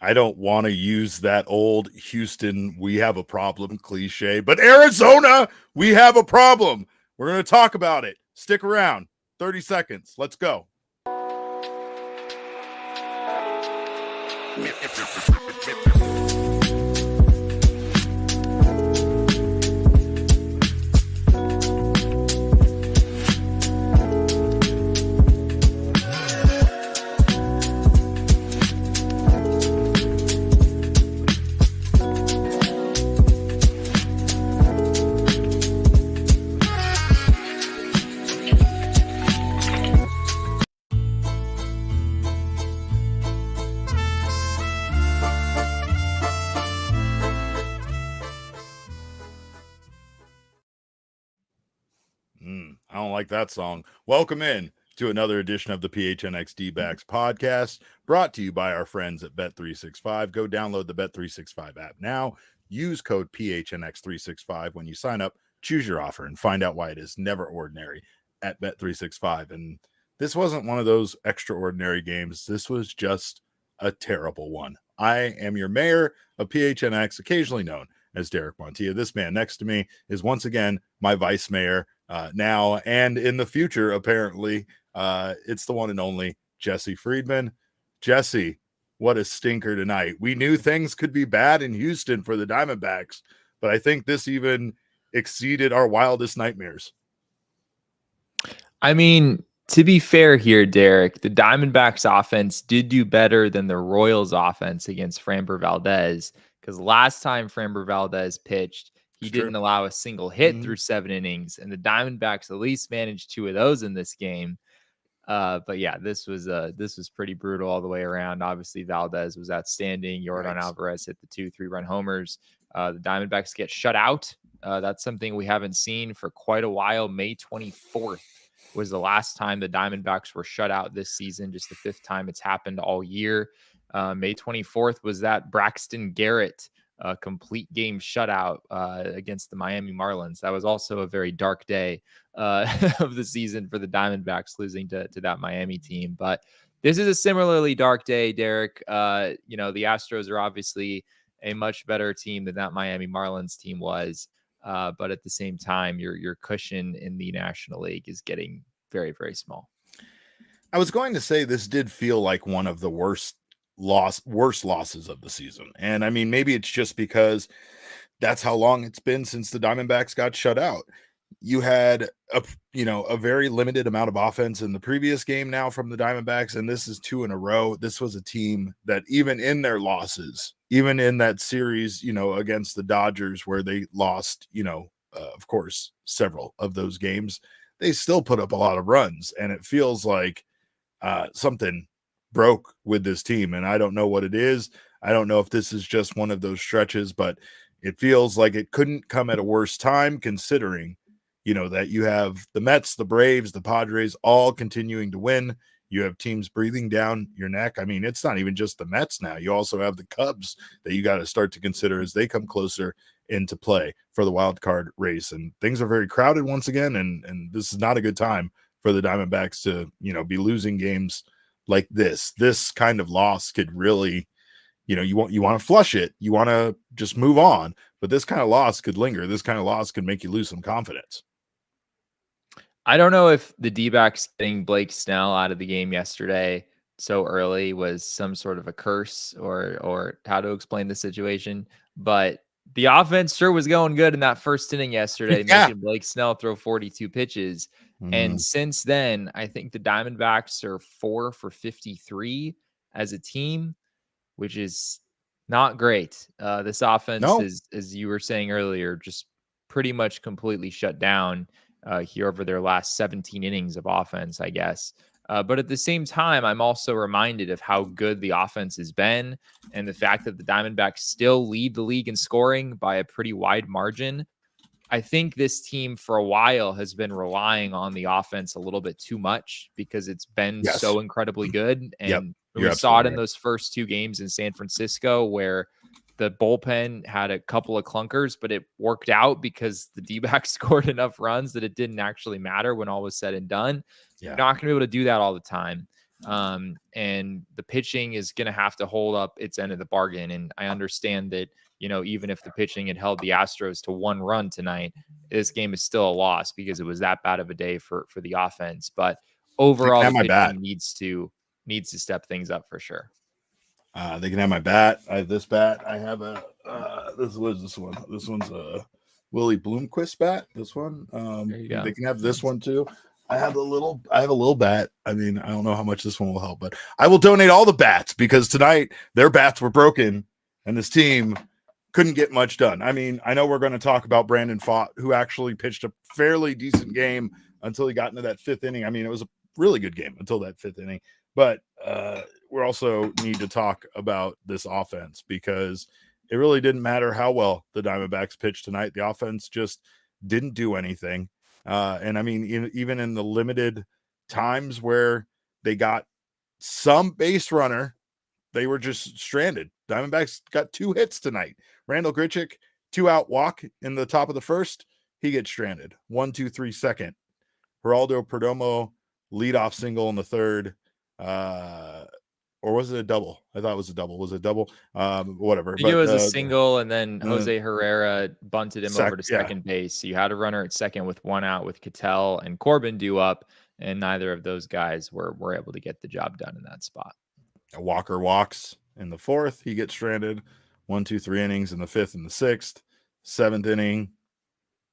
I don't want to use that old Houston, we have a problem cliche, but Arizona, we have a problem. We're going to talk about it. Stick around. 30 seconds. Let's go. I don't like that song. Welcome in to another edition of the PHNX D-Backs podcast, brought to you by our friends at Bet365. Go download the Bet365 app now. Use code PHNX365 when you sign up. Choose your offer and find out why it is never ordinary at Bet365. And this wasn't one of those extraordinary games. This was just a terrible one. I am your mayor of PHNX, occasionally known as Derek Montilla. This man next to me is once again my vice mayor, now and in the future, apparently. It's the one and only Jesse Friedman. Jesse, what a stinker tonight. We knew things could be bad in Houston for the Diamondbacks, but I think this even exceeded our wildest nightmares. I mean, to be fair here, Derek, the Diamondbacks offense did do better than the Royals offense against Framber Valdez, because last time Framber Valdez pitched, he didn't allow a single hit through 7 innings, and the Diamondbacks at least managed 2 of those in this game. But yeah, this was pretty brutal all the way around. Obviously, Valdez was outstanding. Yordan Alvarez hit the 2 3-run homers. The Diamondbacks get shut out. That's something we haven't seen for quite a while. May 24th was the last time the Diamondbacks were shut out this season, just the 5th time it's happened all year. May 24th was that Braxton Garrett complete game shutout against the Miami Marlins. That was also a very dark day of the season for the Diamondbacks, losing to that Miami team. But this is a similarly dark day, Derek. The Astros are obviously a much better team than that Miami Marlins team was. But at the same time, your cushion in the National League is getting very, very small. I was going to say this did feel like one of the worst losses of the season. And I mean, maybe it's just because that's how long it's been since the Diamondbacks got shut out. You had a very limited amount of offense in the previous game now from the Diamondbacks, and this is 2 in a row. This was a team that even in their losses, even in that series, against the Dodgers where they lost, of course, several of those games, they still put up a lot of runs. And it feels like something broke with this team, and I don't know what it is. I don't know if this is just one of those stretches, but it feels like it couldn't come at a worse time, considering that you have the Mets, the Braves, the Padres all continuing to win. You have teams breathing down your neck. I mean, it's not even just the Mets now. You also have the Cubs that you got to start to consider as they come closer into play for the wild card race, and things are very crowded once again, and this is not a good time for the Diamondbacks to be losing games like this. This kind of loss could really, you want to flush it. You want to just move on. But this kind of loss could linger. This kind of loss could make you lose some confidence. I don't know if the D-backs getting Blake Snell out of the game yesterday so early was some sort of a curse or how to explain the situation. But the offense sure was going good in that first inning yesterday, making Blake Snell throw 42 pitches. And since then, I think the Diamondbacks are 4 for 53 as a team, which is not great. This offense is, as you were saying earlier, just pretty much completely shut down here over their last 17 innings of offense, I guess. But at the same time, I'm also reminded of how good the offense has been and the fact that the Diamondbacks still lead the league in scoring by a pretty wide margin. I think this team for a while has been relying on the offense a little bit too much because it's been so incredibly good. And we saw it in those first 2 games in San Francisco where the bullpen had a couple of clunkers, but it worked out because the D-backs scored enough runs that it didn't actually matter when all was said and done. You're not going to be able to do that all the time. And the pitching is going to have to hold up its end of the bargain. And I understand that, even if the pitching had held the Astros to 1 run tonight, this game is still a loss because it was that bad of a day for the offense. But They can overall, have the my bat. pitching needs to step things up for sure. They can have my bat. I have this bat. I have a this was this one. This one's a Willie Bloomquist bat. This one. There you go. They can have this one too. I have a little bat. I mean, I don't know how much this one will help, but I will donate all the bats because tonight their bats were broken and this team couldn't get much done. I mean, I know we're going to talk about Brandon Pfaadt, who actually pitched a fairly decent game until he got into that 5th inning. I mean, it was a really good game until that 5th inning, but we also need to talk about this offense because it really didn't matter how well the Diamondbacks pitched tonight. The offense just didn't do anything. And I mean, even in the limited times where they got some base runner, they were just stranded. Diamondbacks got 2 hits tonight. Randall Grichuk, 2-out walk in the top of the 1st. He gets stranded. 1, 2, 3 second. Geraldo Perdomo leadoff single in the 3rd. Or was it a double? I thought it was a double. Was it a double? Whatever. I think it was a single, and then Jose Herrera bunted him over to second base. So you had a runner at second with 1 out with Ketel and Corbin due up, and neither of those guys were able to get the job done in that spot. Walker walks in the 4th. He gets stranded. 1, 2, 3 innings in the 5th and the 6th. 7th inning,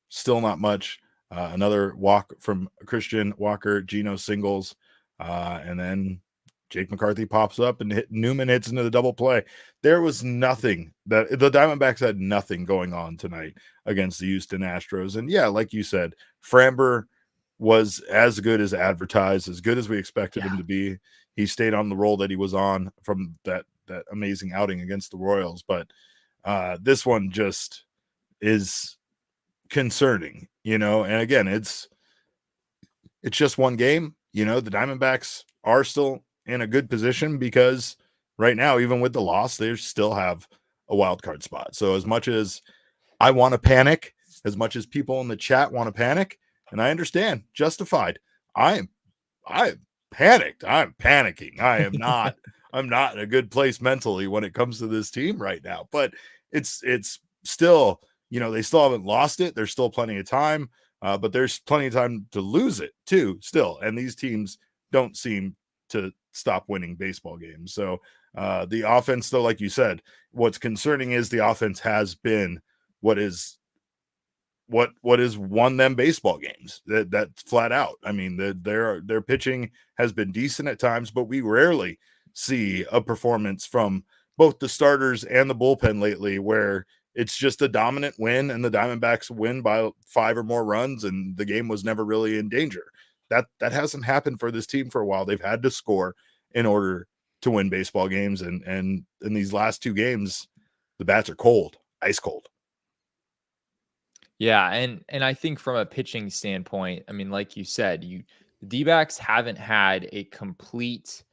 still not much. Another walk from Christian Walker. Gino singles. And then Jake McCarthy pops up and Newman hits into the double play. There was nothing that the Diamondbacks had nothing going on tonight against the Houston Astros. And yeah, like you said, Framber was as good as advertised, as good as we expected him to be. He stayed on the role that he was on from that amazing outing against the Royals. But this one just is concerning, and again, it's just one game. The Diamondbacks are still in a good position because right now, even with the loss, they still have a wild card spot. So as much as I want to panic, as much as people in the chat want to panic, and I understand, justified, I'm panicked. I'm panicking. I'm not in a good place mentally when it comes to this team right now, but it's still, they still haven't lost it. There's still plenty of time, but there's plenty of time to lose it too still. And these teams don't seem to stop winning baseball games. So the offense, though, like you said, what's concerning is the offense has been what has won them baseball games. That's flat out. I mean, their pitching has been decent at times, but we rarely see a performance from both the starters and the bullpen lately where it's just a dominant win and the Diamondbacks win by 5 or more runs and the game was never really in danger. That hasn't happened for this team for a while. They've had to score in order to win baseball games. And in these last 2 games, the bats are cold, ice cold. Yeah. And I think from a pitching standpoint, I mean, like you said, the D-backs haven't had a complete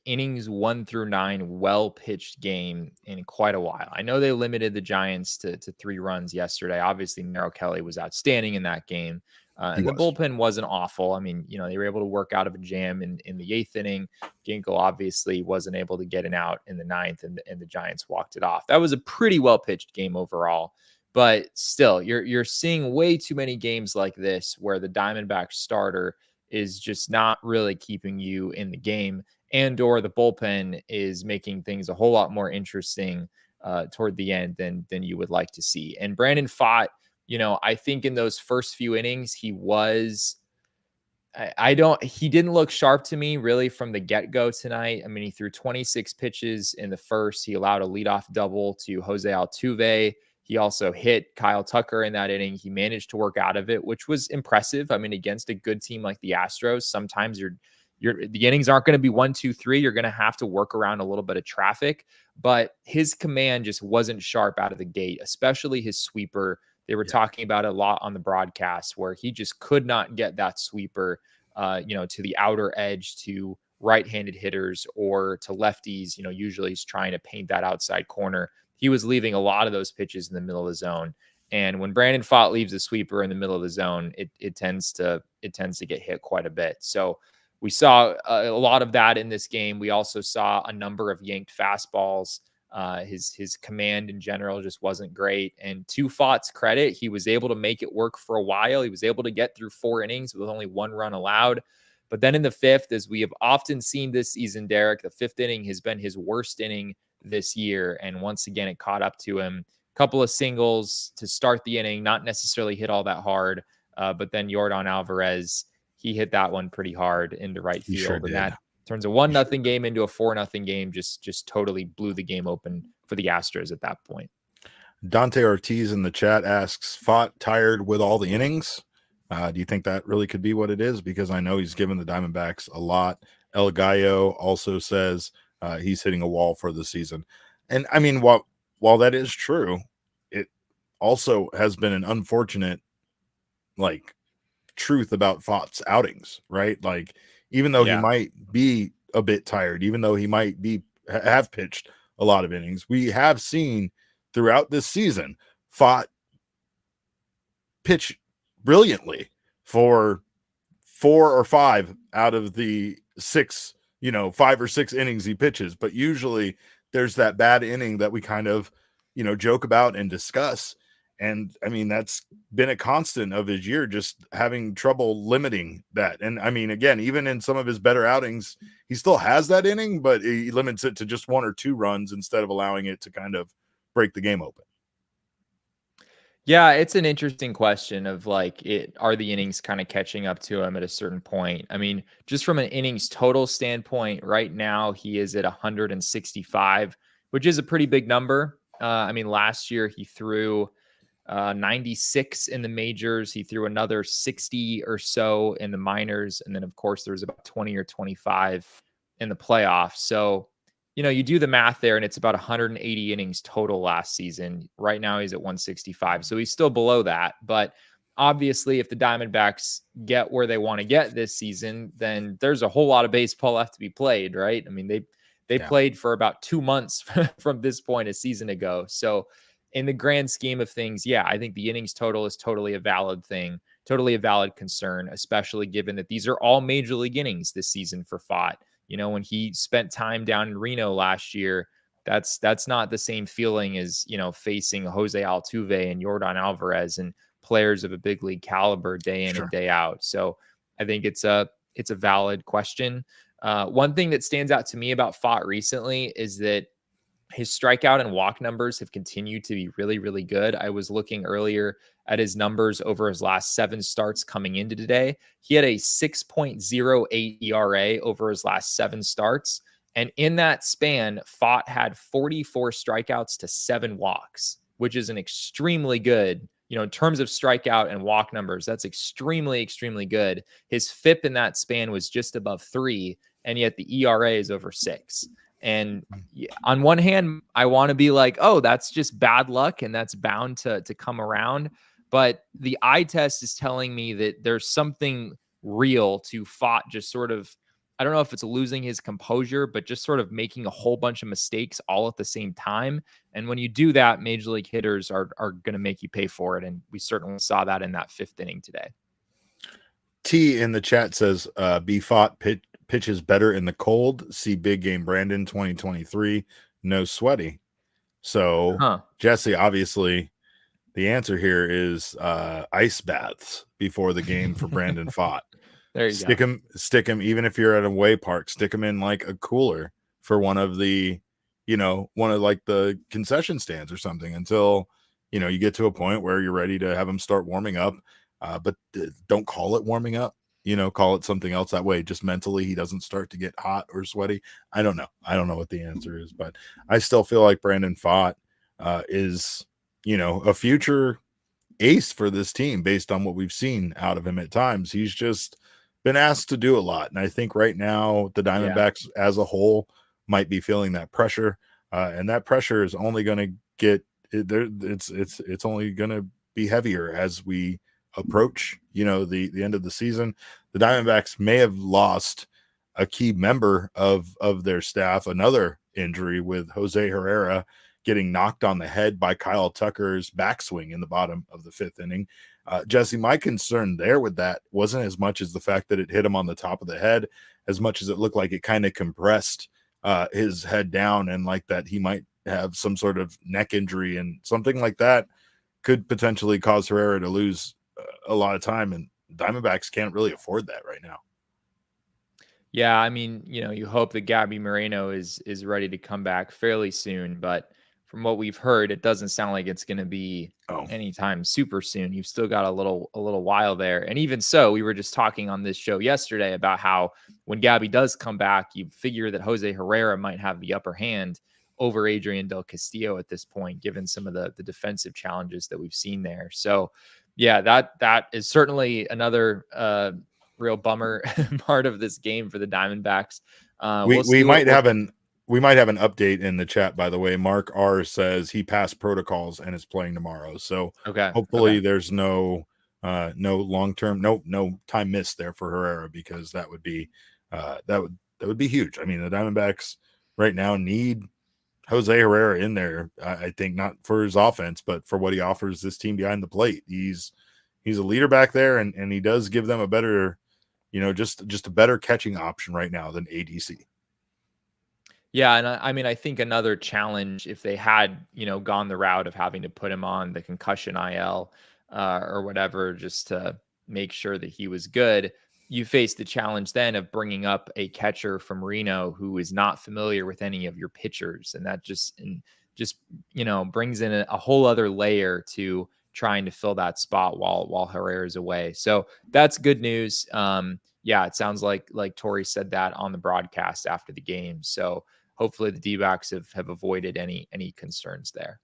innings 1 through 9 well-pitched game in quite a while. I know they limited the Giants to 3 runs yesterday. Obviously, Merrill Kelly was outstanding in that game. And the bullpen wasn't awful. I mean, they were able to work out of a jam in the 8th inning. Ginkel obviously wasn't able to get an out in the 9th, and the Giants walked it off. That was a pretty well-pitched game overall. But still, you're seeing way too many games like this where the Diamondback starter is just not really keeping you in the game, and or the bullpen is making things a whole lot more interesting toward the end than you would like to see. And Brandon Pfaadt, I think in those first few innings, he didn't look sharp to me really from the get-go tonight. I mean, he threw 26 pitches in the first. He allowed a leadoff double to Jose Altuve. He also hit Kyle Tucker in that inning. He managed to work out of it, which was impressive. I mean, against a good team like the Astros, sometimes the innings aren't going to be 1, 2, 3. You're going to have to work around a little bit of traffic, but his command just wasn't sharp out of the gate, especially his sweeper. They were talking about it a lot on the broadcast where he just could not get that sweeper, to the outer edge to right-handed hitters or to lefties. Usually he's trying to paint that outside corner. He was leaving a lot of those pitches in the middle of the zone. And when Brandon Pfaadt leaves a sweeper in the middle of the zone, it tends to get hit quite a bit. So we saw a lot of that in this game. We also saw a number of yanked fastballs. His command in general just wasn't great. And to Pfaadt's credit, he was able to make it work for a while. He was able to get through 4 innings with only 1 run allowed. But then in the 5th, as we have often seen this season, Derek, the 5th inning has been his worst inning this year. And once again, it caught up to him. A couple of singles to start the inning, not necessarily hit all that hard. But then Yordan Alvarez, he hit that one pretty hard into right field. Sure and that turns a 1-0 game into a 4-0 game. Just totally blew the game open for the Astros at that point. Dante Ortiz in the chat asks, Pfaadt tired with all the innings? Do you think that really could be what it is? Because I know he's given the Diamondbacks a lot. El Gallo also says he's hitting a wall for the season. And I mean, while that is true, it also has been an unfortunate, truth about Pfaadt's outings, right? Like, even though he might be a bit tired, even though he might have pitched a lot of innings, we have seen throughout this season Pfaadt pitch brilliantly for 4 or 5 out of the 6, 5 or 6 innings he pitches. But usually there's that bad inning that we kind of, joke about and discuss. And I mean, that's been a constant of his year, just having trouble limiting that. And I mean, again, even in some of his better outings, he still has that inning, but he limits it to just 1 or 2 runs instead of allowing it to kind of break the game open. Yeah, it's an interesting question of are the innings kind of catching up to him at a certain point? I mean, just from an innings total standpoint, right now he is at 165, which is a pretty big number. I mean, last year he threw 96 in the majors. He threw another 60 or so in the minors. And then, of course, there was about 20 or 25 in the playoffs. So, you do the math there, and it's about 180 innings total last season. Right now, he's at 165. So he's still below that. But obviously, if the Diamondbacks get where they want to get this season, then there's a whole lot of baseball left to be played, right? I mean, they played for about 2 months from this point a season ago. So in the grand scheme of things, I think the innings total is totally a valid thing, totally a valid concern, especially given that these are all major league innings this season for Pfaadt. When he spent time down in Reno last year, that's not the same feeling as, facing Jose Altuve and Yordan Alvarez and players of a big league caliber day in and day out. So I think it's a valid question. One thing that stands out to me about Pfaadt recently is that his strikeout and walk numbers have continued to be really, really good. I was looking earlier at his numbers over his last 7 starts coming into today. He had a 6.08 ERA over his last 7 starts. And in that span, Pfaadt had 44 strikeouts to 7 walks, which is an extremely good, in terms of strikeout and walk numbers, that's extremely, extremely good. His FIP in that span was just above 3, and yet the ERA is over 6. And on one hand, I want to be like, oh, that's just bad luck and that's bound to come around. But the eye test is telling me that there's something real to Pfaadt just sort of, I don't know if it's losing his composure, but just sort of making a whole bunch of mistakes all at the same time. And when you do that, major league hitters are going to make you pay for it. And we certainly saw that in that 5th inning today. T in the chat says, B Pfaadt pitches better in the cold. See Big Game Brandon 2023. No sweaty. So Jesse, obviously the answer here is ice baths before the game for Brandon Pfaadt. There you go. Stick him, even if you're at a away park, stick him in like a cooler for one of the the concession stands or something until, you get to a point where you're ready to have him start warming up. But don't call it warming up. Call it something else. That way, just mentally, he doesn't start to get hot or sweaty. I don't know. I don't know what the answer is, but I still feel like Brandon Pfaadt is, a future ace for this team based on what we've seen out of him at times. He's just been asked to do a lot. And I think right now the Diamondbacks as a whole might be feeling that pressure. And that pressure is only going to get there. It's only going to be heavier as we approach, the end of the season. The Diamondbacks may have lost a key member of their staff, another injury with Jose Herrera getting knocked on the head by Kyle Tucker's backswing in the bottom of the 5th inning. Jesse, my concern there with that wasn't as much as the fact that it hit him on the top of the head, as much as it looked like it kind of compressed his head down, and like that he might have some sort of neck injury, and something like that could potentially cause Herrera to lose a lot of time, and Diamondbacks can't really afford that right now. Yeah, I mean, you hope that Gabby Moreno is ready to come back fairly soon, but from what we've heard, it doesn't sound like it's going to be anytime super soon. You've still got a little while there. And even so, we were just talking on this show yesterday about how when Gabby does come back, you figure that Jose Herrera might have the upper hand over Adrian Del Castillo at this point, given some of the defensive challenges that we've seen there. So yeah, that is certainly another real bummer part of this game for the Diamondbacks. We might have an update in the chat, by the way. Mark R says he passed protocols and is playing tomorrow. So hopefully there's no long-term, no time missed there for Herrera, because that would be huge. I mean, the Diamondbacks right now need Jose Herrera in there. I think not for his offense, but for what he offers this team behind the plate. He's a leader back there, and he does give them a better, just a better catching option right now than ADC. Yeah, and I mean, I think another challenge, if they had, gone the route of having to put him on the concussion IL or whatever, just to make sure that he was good, you face the challenge then of bringing up a catcher from Reno who is not familiar with any of your pitchers, and that just brings in a whole other layer to trying to fill that spot while Herrera's away. So that's good news. Yeah, it sounds like Torey said that on the broadcast after the game. So hopefully the D-backs have avoided any concerns there.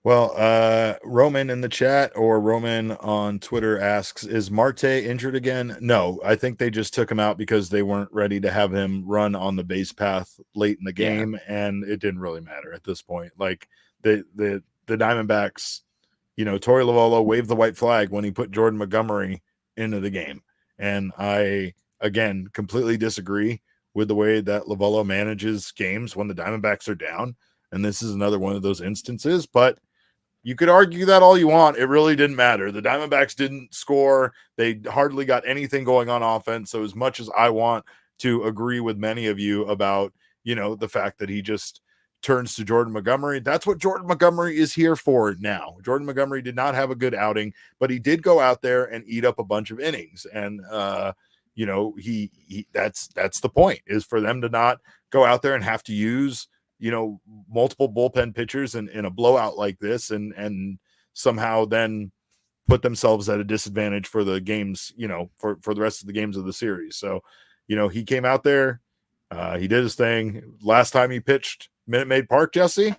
Well, Roman in the chat, or Roman on Twitter, asks, is Marte injured again? No, I think they just took him out because they weren't ready to have him run on the base path late in the game, and it didn't really matter at this point. Like the Diamondbacks, Torey Lovullo waved the white flag when he put Jordan Montgomery into the game. And I, again, completely disagree with the way that Lovullo manages games when the Diamondbacks are down. And this is another one of those instances, but you could argue that all you want. It really didn't matter. The Diamondbacks didn't score. They hardly got anything going on offense. So as much as I want to agree with many of you about, the fact that he just turns to Jordan Montgomery, that's what Jordan Montgomery is here for now. Jordan Montgomery did not have a good outing, but he did go out there and eat up a bunch of innings. And, that's the point, is for them to not go out there and have to use multiple bullpen pitchers in a blowout like this, and somehow then put themselves at a disadvantage for the games, for the rest of the games of the series. So, he came out there, he did his thing. Last time he pitched Minute Maid Park, Jesse,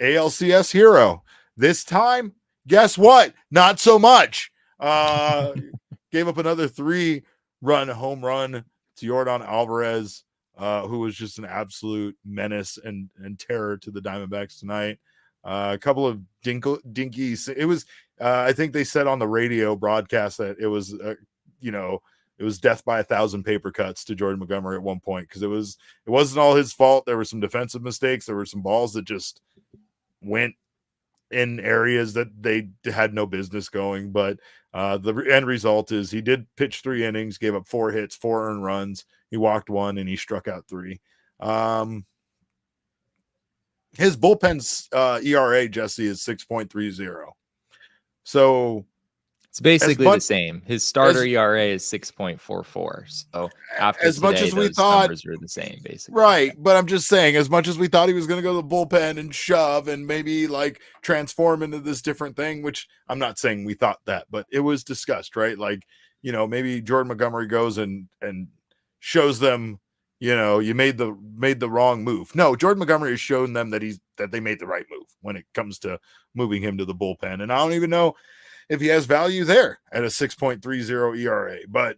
ALCS hero. This time, guess what? Not so much. Gave up another 3-run home run to Yordan Alvarez, who was just an absolute menace and terror to the Diamondbacks tonight. A couple of dinky. It was, I think they said on the radio broadcast that it was, it was death by 1,000 paper cuts to Jordan Montgomery at one point, because it wasn't all his fault. There were some defensive mistakes. There were some balls that just went in areas that they had no business going. But the end result is he did pitch 3 innings, gave up 4 hits, 4 earned runs. He walked 1 and he struck out 3. His bullpen's ERA, Jesse, is 6.30. So it's basically the same. His starter ERA is 6.44. So after as much as we thought, numbers are the same, basically. Right. But I'm just saying, as much as we thought he was going to go to the bullpen and shove and maybe like transform into this different thing, which I'm not saying we thought that, but it was discussed, right? Like, maybe Jordan Montgomery goes and shows them, you made the wrong move. No, Jordan Montgomery has shown them that they made the right move when it comes to moving him to the bullpen. And I don't even know if he has value there at a 6.30 ERA, but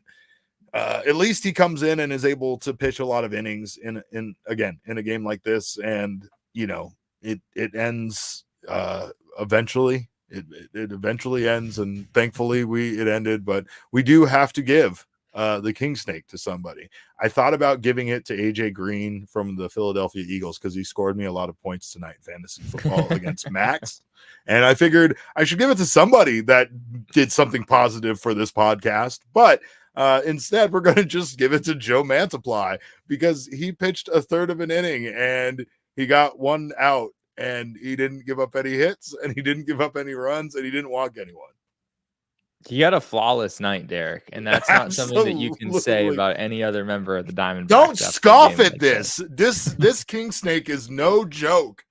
at least he comes in and is able to pitch a lot of innings in a game like this. And, it ends eventually. It eventually ends, and thankfully it ended, but we do have to give the king snake to somebody. I thought about giving it to AJ Green from the Philadelphia Eagles because he scored me a lot of points tonight in fantasy football against Max. And I figured I should give it to somebody that did something positive for this podcast. But instead, we're going to just give it to Joe Mantiply because he pitched a third of an inning and he got one out and he didn't give up any hits and he didn't give up any runs and he didn't walk anyone. He had a flawless night, Derek, and that's not something that you can say about any other member of the Diamondbacks. Don't scoff at this. This king snake is no joke,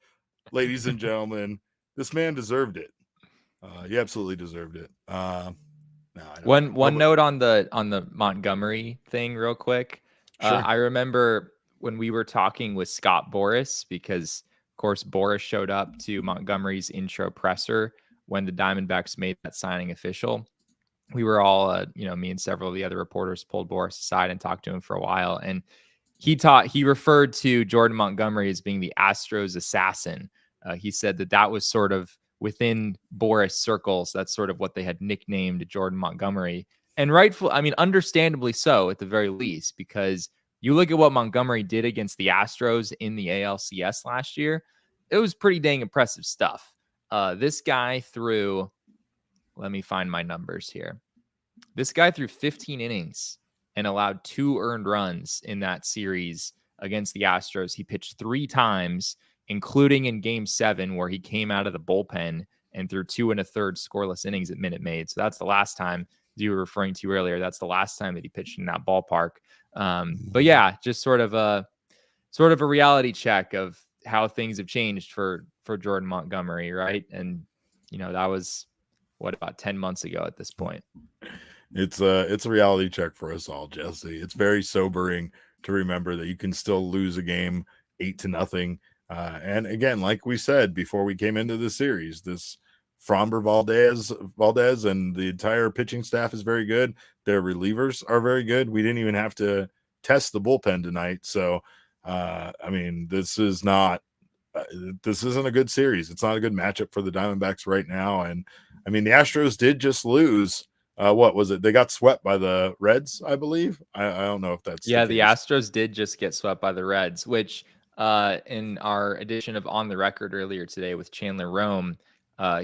ladies and gentlemen. This man deserved it. He absolutely deserved it. One note on the Montgomery thing, real quick. Sure. I remember when we were talking with Scott Boras, because of course Boras showed up to Montgomery's intro presser when the Diamondbacks made that signing official. We were all, me and several of the other reporters pulled Boras aside and talked to him for a while. And he referred to Jordan Montgomery as being the Astros assassin. He said that was sort of within Boras circles. That's sort of what they had nicknamed Jordan Montgomery. And understandably so at the very least, because you look at what Montgomery did against the Astros in the ALCS last year, it was pretty dang impressive stuff. This guy threw, let me find my numbers here. This guy threw 15 innings and allowed 2 earned runs in that series against the Astros. He pitched 3 times, including in Game 7, where he came out of the bullpen and threw 2 1/3 scoreless innings at Minute Maid. So that's the last time, as you were referring to earlier, that's the last time that he pitched in that ballpark. But yeah, just sort of a reality check of how things have changed for Jordan Montgomery, right? And that was about 10 months ago at this point. It's a reality check for us all, Jesse. It's very sobering to remember that you can still lose a game 8-0. And again, like we said before we came into the series, this Framber Valdez and the entire pitching staff is very good. Their relievers are very good. We didn't even have to test the bullpen tonight. So, this isn't a good series. It's not a good matchup for the Diamondbacks right now. And the Astros did just lose. What was it? They got swept by the Reds, I believe. I don't know if that's the Astros did just get swept by the Reds, which in our edition of On the Record earlier today with Chandler Rome,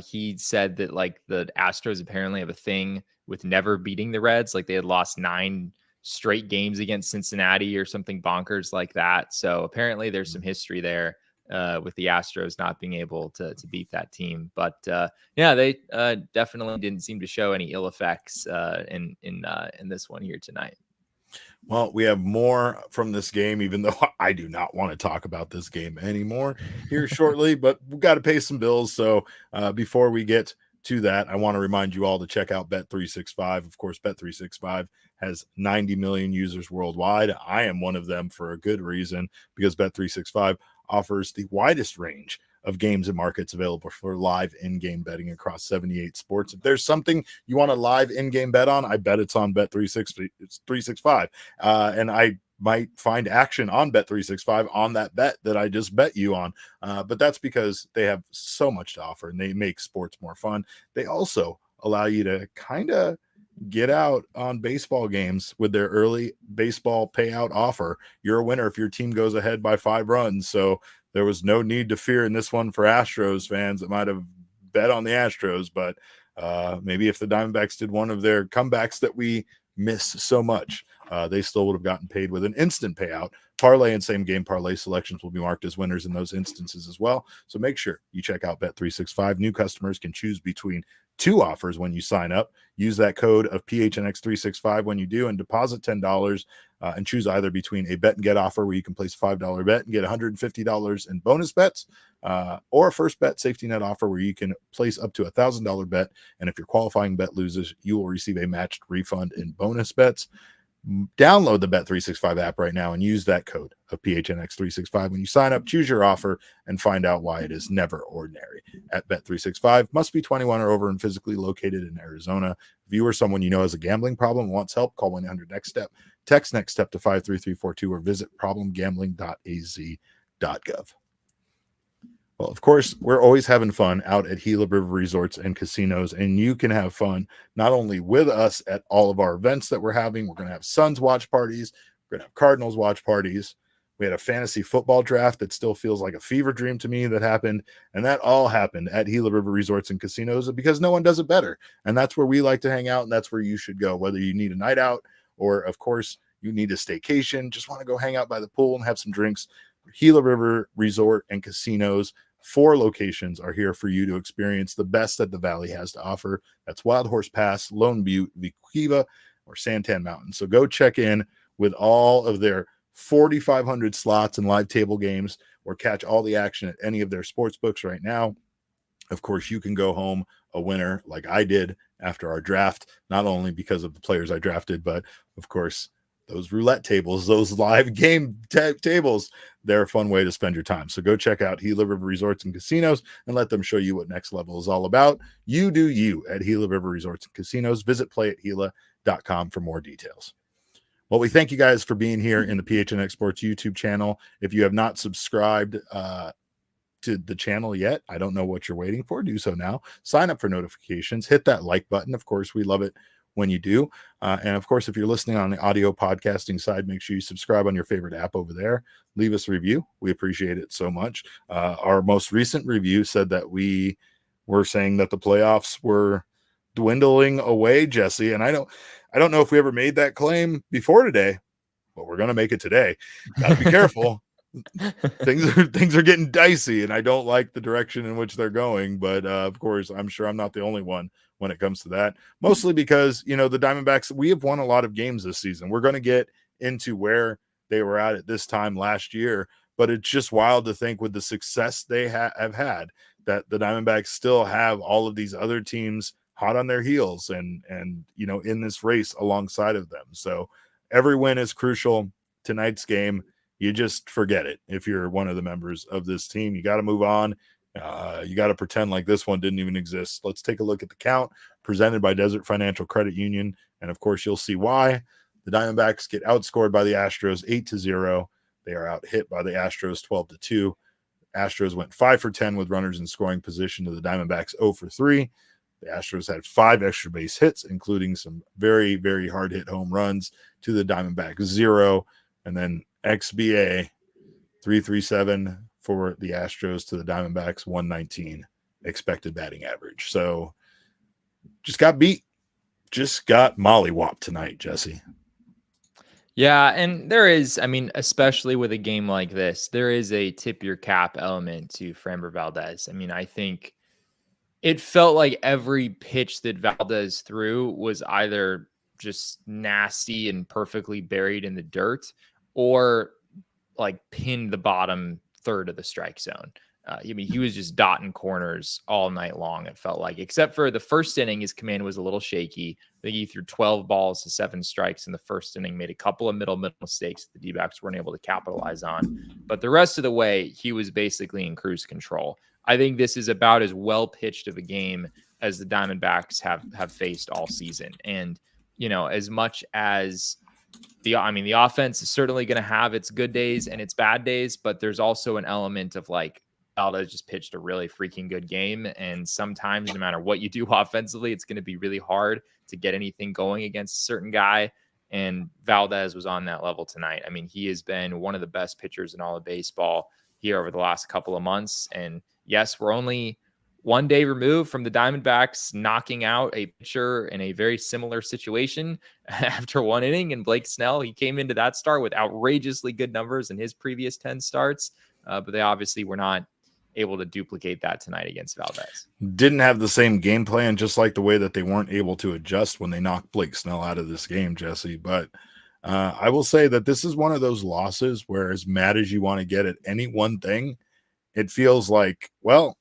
he said that the Astros apparently have a thing with never beating the Reds. Like they had lost 9 straight games against Cincinnati or something bonkers like that. So apparently there's some history there with the Astros not being able to beat that team. But they definitely didn't seem to show any ill effects in this one here tonight. Well, we have more from this game, even though I do not want to talk about this game anymore here shortly, but we've got to pay some bills. So before we get to that, I want to remind you all to check out Bet365. Of course, Bet365 has 90 million users worldwide. I am one of them for a good reason, because Bet365 offers the widest range of games and markets available for live in-game betting across 78 sports. If there's something you want to live in-game bet on, I bet it's on Bet365. And I might find action on Bet365 on that bet that I just bet you on. But that's because they have so much to offer and they make sports more fun. They also allow you to kind of get out on baseball games with their early baseball payout offer. You're a winner if your team goes ahead by 5 runs. So there was no need to fear in this one for Astros fans that might have bet on the Astros, but maybe if the Diamondbacks did one of their comebacks that we miss so much, they still would have gotten paid with an instant payout. Parlay and same game parlay selections will be marked as winners in those instances as well. So make sure you check out Bet365. New customers can choose between 2 offers when you sign up. Use that code of PHNX365 when you do and deposit $10 and choose either between a bet and get offer where you can place a $5 bet and get $150 in bonus bets, or a first bet safety net offer where you can place up to $1,000 bet. And if your qualifying bet loses, you will receive a matched refund in bonus bets. Download the Bet365 app right now and use that code of PHNX365 when you sign up. Choose your offer and find out why it is never ordinary at Bet365. Must be 21 or over and physically located in Arizona. If you or someone you know has a gambling problem and wants help, call 1-800-NEXT-STEP. Text NEXT STEP to 53342 or visit problemgambling.az.gov. Well, of course, we're always having fun out at Gila River Resorts and Casinos, and you can have fun not only with us at all of our events that we're having. We're going to have Suns watch parties. We're going to have Cardinals watch parties. We had a fantasy football draft that still feels like a fever dream to me that happened. And that all happened at Gila River Resorts and Casinos because no one does it better. And that's where we like to hang out. And that's where you should go, whether you need a night out or, of course, you need a staycation, just want to go hang out by the pool and have some drinks. Gila River Resort and Casinos, 4 locations are here for you to experience the best that the Valley has to offer. That's Wild Horse Pass, Lone Butte, Vicuña, or Santan Mountain. So go check in with all of their 4,500 slots and live table games, or catch all the action at any of their sports books right now. Of course, you can go home a winner like I did after our draft, not only because of the players I drafted, but of course, those roulette tables, those live game tables, they're a fun way to spend your time. So go check out Gila River Resorts and Casinos and let them show you what next level is all about. You do you at Gila River Resorts and Casinos. Visit playatgila.com for more details. Well, we thank you guys for being here in the PHNX Sports YouTube channel. If you have not subscribed to the channel yet, I don't know what you're waiting for. Do so now. Sign up for notifications. Hit that like button. Of course, we love it when you do. And of course, if you're listening on the audio podcasting side, make sure you subscribe on your favorite app over there. Leave us a review. We appreciate it so much. Our most recent review said that we were saying that the playoffs were dwindling away, Jesse. And I don't know if we ever made that claim before today, but we're going to make it today. Got to be careful. Things are getting dicey, and I don't like the direction in which they're going. But of course, I'm sure I'm not the only one when it comes to that. Mostly because, the Diamondbacks, we have won a lot of games this season. We're going to get into where they were at this time last year, but it's just wild to think with the success they have had that the Diamondbacks still have all of these other teams hot on their heels and in this race alongside of them. So every win is crucial. Tonight's game, you just forget it. If you're one of the members of this team, you got to move on. You got to pretend like this one didn't even exist. Let's take a look at the count presented by Desert Financial Credit Union. And of course, you'll see why. The Diamondbacks get outscored by the Astros 8-0. They are out hit by the Astros 12-2. Astros went 5 for 10 with runners in scoring position to the Diamondbacks 0 for 3. The Astros had 5 extra base hits, including some very, very hard hit home runs to the Diamondbacks 0. And then XBA 337 for the Astros to the Diamondbacks 119 expected batting average. So just got beat. Just got mollywopped tonight, Jesse. Yeah, and there is, especially with a game like this, there is a tip your cap element to Framber Valdez. I think it felt like every pitch that Valdez threw was either just nasty and perfectly buried in the dirt or like pinned the bottom third of the strike zone. He was just dotting corners all night long, it felt like, except for the first inning. His command was a little shaky. I think he threw 12 balls to 7 strikes in the first inning, made a couple of middle mistakes that the D-backs weren't able to capitalize on. But the rest of the way, he was basically in cruise control. I think this is about as well pitched of a game as the Diamondbacks have faced all season. And, as much as the offense is certainly going to have its good days and its bad days, but there's also an element of like, Valdez just pitched a really freaking good game. And sometimes no matter what you do offensively, it's going to be really hard to get anything going against a certain guy. And Valdez was on that level tonight. He has been one of the best pitchers in all of baseball here over the last couple of months. And yes, we're only one day removed from the Diamondbacks knocking out a pitcher in a very similar situation after one inning. And Blake Snell, he came into that start with outrageously good numbers in his previous 10 starts. But they obviously were not able to duplicate that tonight against Valdez. Didn't have the same game plan, just like the way that they weren't able to adjust when they knocked Blake Snell out of this game, Jesse. But I will say that this is one of those losses where, as mad as you want to get at any one thing, it feels like, well,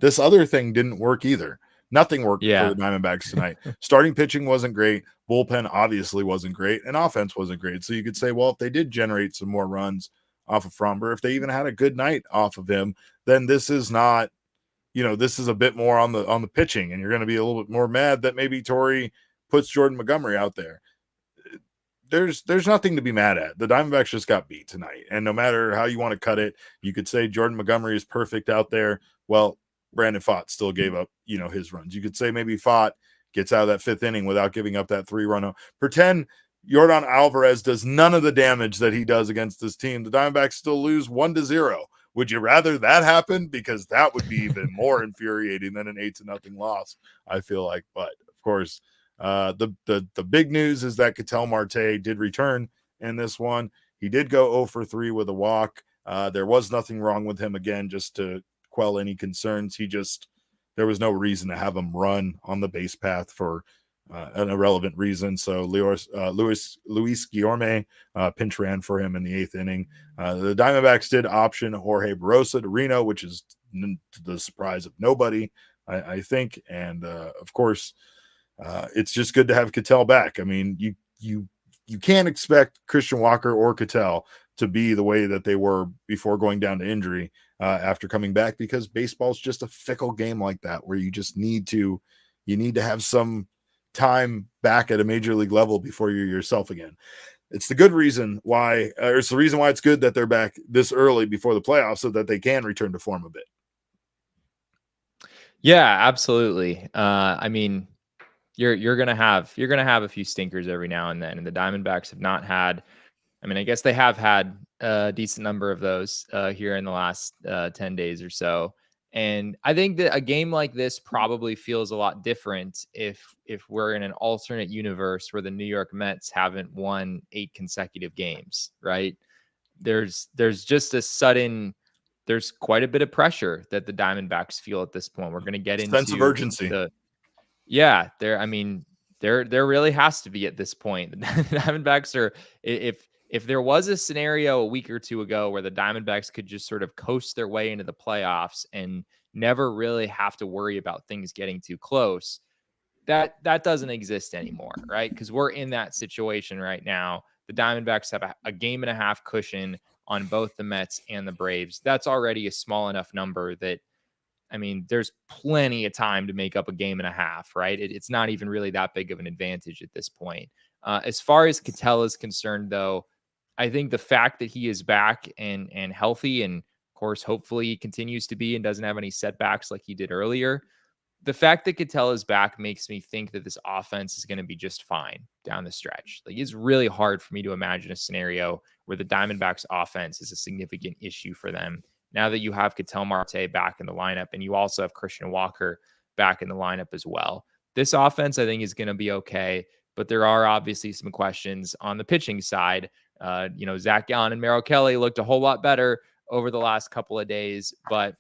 this other thing didn't work either. Nothing worked for the Diamondbacks tonight. Starting pitching wasn't great. Bullpen obviously wasn't great. And offense wasn't great. So you could say, well, if they did generate some more runs off of Framber, if they even had a good night off of him, then this is not, this is a bit more on the pitching, and you're going to be a little bit more mad that maybe Torrey puts Jordan Montgomery out there. there's nothing to be mad at. The Diamondbacks just got beat tonight, and no matter how you want to cut it, you could say Jordan Montgomery is perfect out there. Well, Brandon Pfaadt still gave up, his runs. You could say maybe Pfaadt gets out of that fifth inning without giving up that 3-run. Pretend Yordan Alvarez does none of the damage that he does against this team. The Diamondbacks still lose 1-0. Would you rather that happen? Because that would be even more infuriating than an 8-0 loss, I feel like. But of course, the big news is that Ketel Marte did return in this one. He did go 0 for 3 with a walk. There was nothing wrong with him, again, just to quell any concerns. There was no reason to have him run on the base path for an irrelevant reason. So Luis Guillorme pinch ran for him in the 8th inning. The Diamondbacks did option Jorge Barosa to Reno, which is to the surprise of nobody, I think. And of course, it's just good to have Ketel back. I mean, you can't expect Christian Walker or Ketel to be the way that they were before going down to injury after coming back, because baseball's just a fickle game like that, where you just need to have some time back at a major league level before you're yourself again. It's the reason why it's good that they're back this early before the playoffs, so that they can return to form a bit. Yeah, absolutely. I mean, you're gonna have a few stinkers every now and then, and the Diamondbacks have not had. I mean, I guess they have had a decent number of those here in the last 10 days or so. And I think that a game like this probably feels a lot different if we're in an alternate universe where the New York Mets haven't won 8 consecutive games, right? There's just there's quite a bit of pressure that the Diamondbacks feel at this point. We're going to get into sense of urgency. There really has to be at this point. The Diamondbacks are, if there was a scenario a week or two ago where the Diamondbacks could just sort of coast their way into the playoffs and never really have to worry about things getting too close, that doesn't exist anymore, right? Because we're in that situation right now. The Diamondbacks have a game and a half cushion on both the Mets and the Braves. That's already a small enough number that, I mean, there's plenty of time to make up a game and a half, right? It's not even really that big of an advantage at this point. As far as Ketel is concerned, though, I think the fact that he is back and healthy, and of course, hopefully he continues to be and doesn't have any setbacks like he did earlier. The fact that Ketel is back makes me think that this offense is going to be just fine down the stretch. Like, it's really hard for me to imagine a scenario where the Diamondbacks offense is a significant issue for them. Now that you have Ketel Marte back in the lineup, and you also have Christian Walker back in the lineup as well, this offense, I think, is going to be okay. But there are obviously some questions on the pitching side. Zach Gallen and Merrill Kelly looked a whole lot better over the last couple of days, but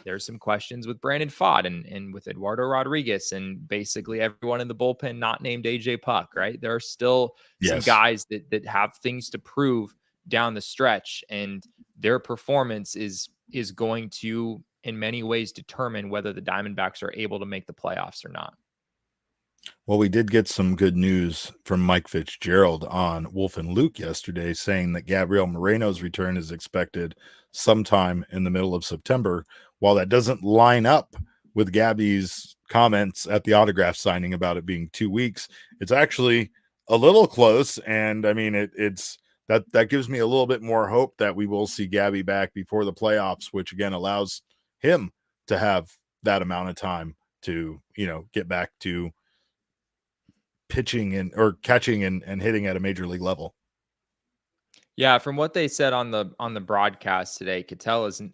there's some questions with Brandon Pfaadt and with Eduardo Rodriguez and basically everyone in the bullpen not named AJ Puck, right? There are still some guys that have things to prove down the stretch, and their performance is going to, in many ways, determine whether the Diamondbacks are able to make the playoffs or not. Well, we did get some good news from Mike Fitzgerald on Wolf and Luke yesterday, saying that Gabriel Moreno's return is expected sometime in the middle of September. While that doesn't line up with Gabby's comments at the autograph signing about it being 2 weeks, it's actually a little close. And I mean, it's that gives me a little bit more hope that we will see Gabby back before the playoffs, which again allows him to have that amount of time to, get back to pitching or catching and hitting at a major league level. Yeah, from what they said on the broadcast today, Gabby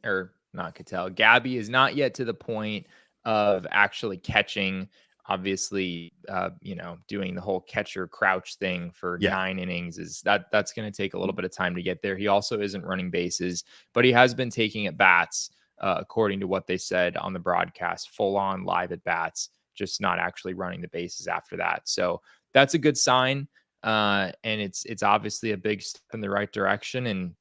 is not yet to the point of actually catching. Obviously, doing the whole catcher crouch thing for 9 innings that's going to take a little bit of time to get there. He also isn't running bases, but he has been taking at bats, according to what they said on the broadcast, full on live at bats, just not actually running the bases after that. So that's a good sign. And it's obviously a big step in the right direction. And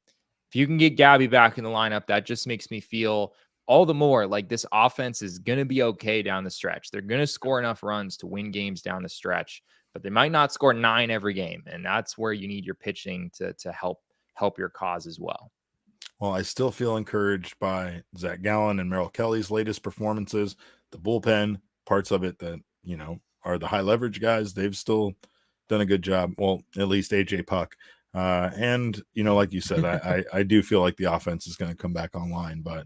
if you can get Gabby back in the lineup, that just makes me feel all the more like this offense is going to be okay down the stretch. They're going to score enough runs to win games down the stretch, but they might not score 9 every game. And that's where you need your pitching to help your cause as well. Well, I still feel encouraged by Zach Gallen and Merrill Kelly's latest performances. The bullpen, parts of it that, are the high leverage guys, they've still done a good job. Well, at least AJ Puck. And, like you said, I do feel like the offense is going to come back online, but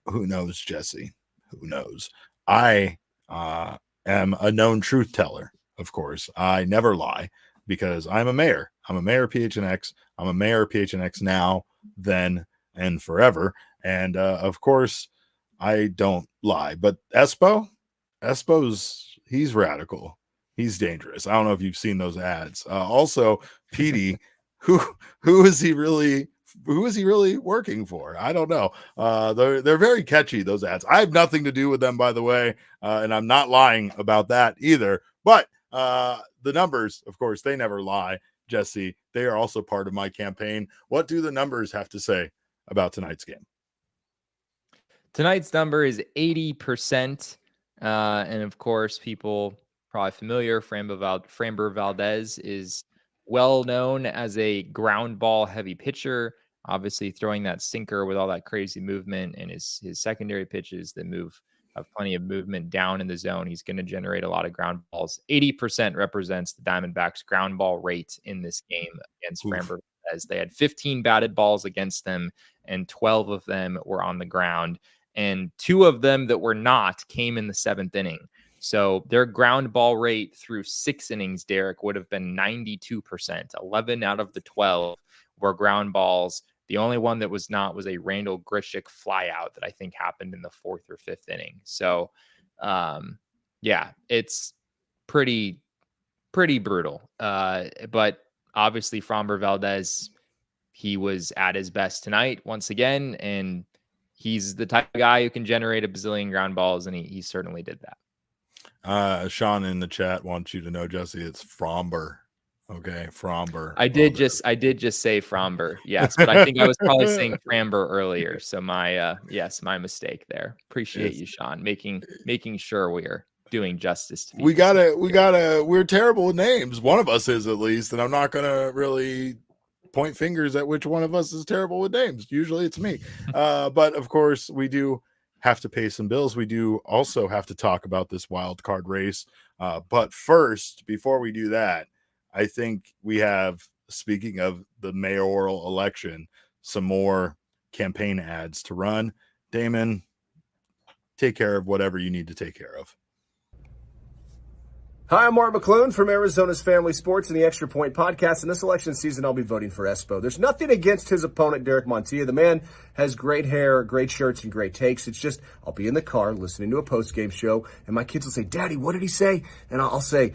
who knows, Jesse? Who knows? I am a known truth teller, of course. I never lie because I'm a mayor. I'm a mayor of PHNX. I'm a mayor of PHNX now, then, and forever. And of course, I don't lie. But Espo's he's radical. He's dangerous. I don't know if you've seen those ads. Also, Petey, who is he really working for? I don't know. They're very catchy, those ads. I have nothing to do with them, by the way, and I'm not lying about that either. But the numbers, of course, they never lie, Jesse. They are also part of my campaign. What do the numbers have to say about tonight's game? Tonight's number is 80%. And of course, people probably familiar, Framber Valdez is well known as a ground ball heavy pitcher, obviously throwing that sinker with all that crazy movement, and his secondary pitches that have plenty of movement down in the zone. He's going to generate a lot of ground balls. 80% represents the Diamondbacks ground ball rate in this game against Framber Valdez. They had 15 batted balls against them, and 12 of them were on the ground. And 2 of them that were not came in the 7th inning. So their ground ball rate through 6 innings, Derek, would have been 92%. 11 out of the 12 were ground balls. The only one that was not was a Randall Grichuk flyout that I think happened in the 4th or 5th inning. So, yeah, it's pretty brutal. But obviously, Framber Valdez, he was at his best tonight once again, and he's the type of guy who can generate a bazillion ground balls, and he certainly did that. Sean in the chat wants you to know, Jesse, it's Framber. Okay, Framber. I did just say Framber, yes, but I think I was probably saying Framber earlier. So my my mistake there. Appreciate you, Sean, making sure we are doing justice to we're terrible with names. One of us is, at least, and I'm not gonna really point fingers at which one of us is terrible with names. Usually it's me. But of course, we do have to pay some bills. We do also have to talk about this wild card race. But first, before we do that, I think we have, speaking of the mayoral election, some more campaign ads to run. Damon, take care of whatever you need to take care of. Hi, I'm Mark McClune from Arizona's Family Sports and the Extra Point Podcast. In this election season, I'll be voting for Espo. There's nothing against his opponent, Derek Montilla. The man has great hair, great shirts, and great takes. It's just, I'll be in the car listening to a post-game show, and my kids will say, Daddy, what did he say? And I'll say,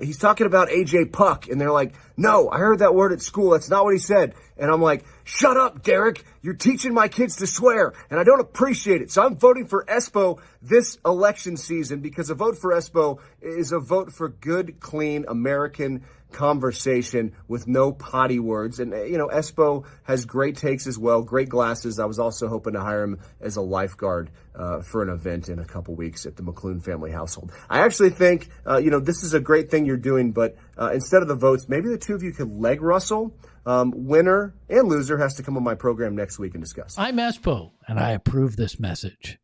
he's talking about AJ Puck. And they're like, no, I heard that word at school. That's not what he said. And I'm like, shut up, Derek. You're teaching my kids to swear, and I don't appreciate it. So I'm voting for Espo this election season, because a vote for Espo is a vote for good, clean American conversation with no potty words. And, Espo has great takes as well, great glasses. I was also hoping to hire him as a lifeguard for an event in a couple weeks at the McClune family household. I actually think, this is a great thing you're doing, but instead of the votes, maybe the two of you could leg rustle. Winner and loser has to come on my program next week and discuss. I'm Espo, and I approve this message.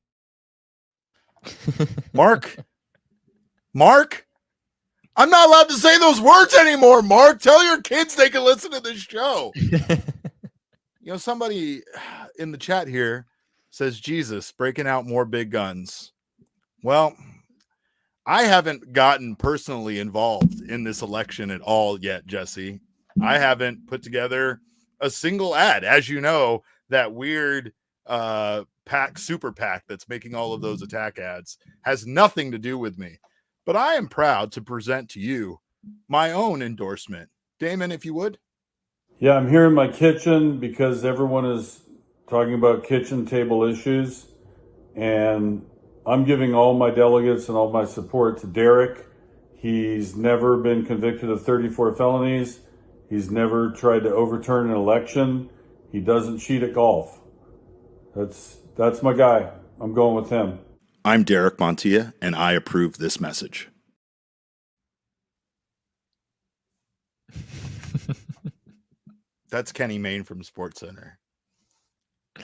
Mark, I'm not allowed to say those words anymore. Mark, tell your kids they can listen to this show. Somebody in the chat here says, Jesus, breaking out more big guns. Well, I haven't gotten personally involved in this election at all yet, Jesse. I haven't put together a single ad. As you know, that weird super PAC that's making all of those attack ads has nothing to do with me. But I am proud to present to you my own endorsement. Damon, if you would. Yeah, I'm here in my kitchen because everyone is talking about kitchen table issues. And I'm giving all my delegates and all my support to Derek. He's never been convicted of 34 felonies. He's never tried to overturn an election. He doesn't cheat at golf. That's my guy. I'm going with him. I'm Derek Montilla, and I approve this message. That's Kenny Mayne from SportsCenter.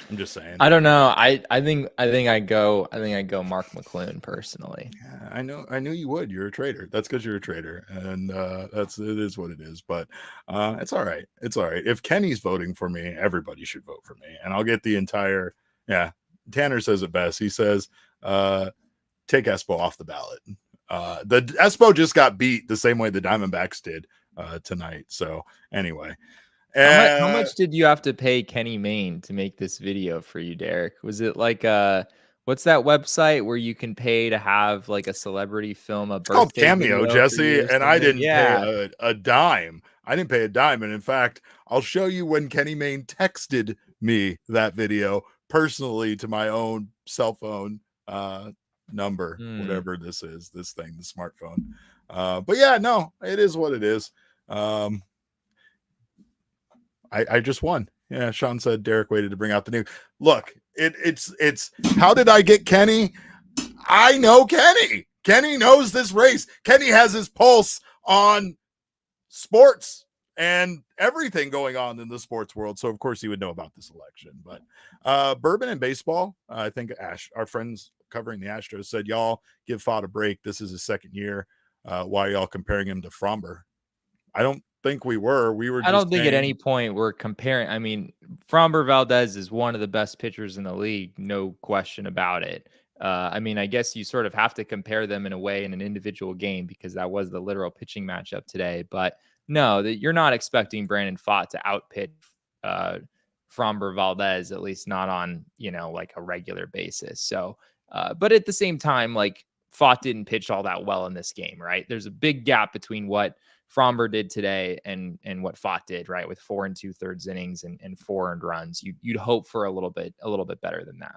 I'm just saying. I don't know. I think I go Mark McClune personally. Yeah, I knew you would. You're a traitor. That's because you're a traitor, and it is what it is. But it's all right. It's all right. If Kenny's voting for me, everybody should vote for me, and I'll get the entire. Yeah, Tanner says it best. He says, "Take Espo off the ballot." The Espo just got beat the same way the Diamondbacks did tonight. So anyway. How much did you have to pay Kenny Mayne to make this video for you, Derek? Was it like what's that website where you can pay to have like a celebrity film a birthday called Cameo, video Jesse, and I didn't pay a dime. I didn't pay a dime, and in fact, I'll show you when Kenny Mayne texted me that video personally to my own cell phone number, whatever this is, this thing, the smartphone. But yeah, no, it is what it is. I just won. Yeah, Sean said Derek waited to bring out the news. Look, it's how did I get Kenny? I know Kenny. Kenny knows this race. Kenny has his pulse on sports and everything going on in the sports world. So of course he would know about this election. But bourbon and baseball, I think our friends covering the Astros said, y'all give Pfaadt a break. This is his second year. Why are y'all comparing him to Fromber? I don't think we were. I don't think at any point we're comparing. I mean, Framber Valdez is one of the best pitchers in the league, no question about it. I mean, I guess you sort of have to compare them in a way in an individual game because that was the literal pitching matchup today. But no, you're not expecting Brandon Pfaadt to outpitch Framber Valdez, at least not on, like a regular basis. So, but at the same time, like Pfaadt didn't pitch all that well in this game, right? There's a big gap between what Fromber did today and what Pfaadt did, right? With 4 2/3 innings and 4 earned runs. You'd hope for a little bit better than that.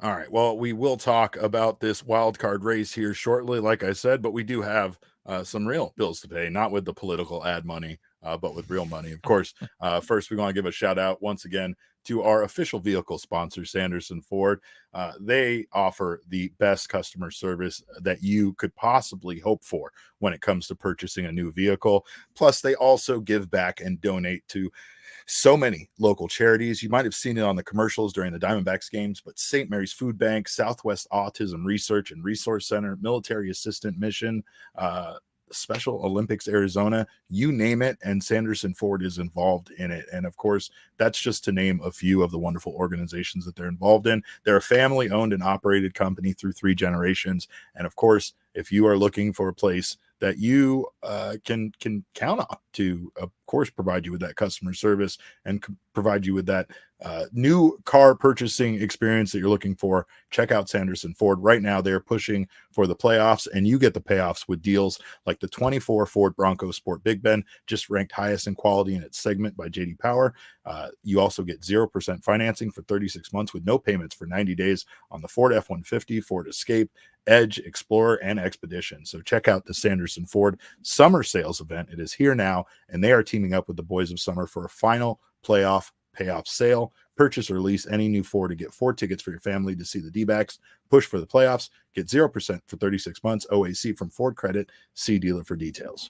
All right. Well, we will talk about this wild card race here shortly, like I said, but we do have some real bills to pay, not with the political ad money, but with real money. Of course, first we want to give a shout out once again to our official vehicle sponsor, Sanderson Ford. They offer the best customer service that you could possibly hope for when it comes to purchasing a new vehicle. Plus, they also give back and donate to so many local charities. You might have seen it on the commercials during the Diamondbacks games, but St. Mary's Food Bank, Southwest Autism Research and Resource Center, Military Assistant Mission, Special Olympics Arizona, you name it, and Sanderson Ford is involved in it. And of course, that's just to name a few of the wonderful organizations that they're involved in. They're a family-owned and operated company through 3 generations. And of course, if you are looking for a place that you can count on to, of course, provide you with that customer service and provide you with that new car purchasing experience that you're looking for, check out Sanderson Ford. Right now, they're pushing for the playoffs, and you get the payoffs with deals like the 24 Ford Bronco Sport Big Ben, just ranked highest in quality in its segment by J.D. Power. You also get 0% financing for 36 months with no payments for 90 days on the Ford F-150, Ford Escape, Edge, Explorer, and Expedition. So check out the Sanderson Ford Summer Sales event. It is here now, and they are teaming up with the Boys of Summer for a final playoff payoff sale. Purchase or lease any new Ford to get 4 tickets for your family to see the D-backs push for the playoffs. Get 0% for 36 months OAC from Ford Credit. See dealer for details.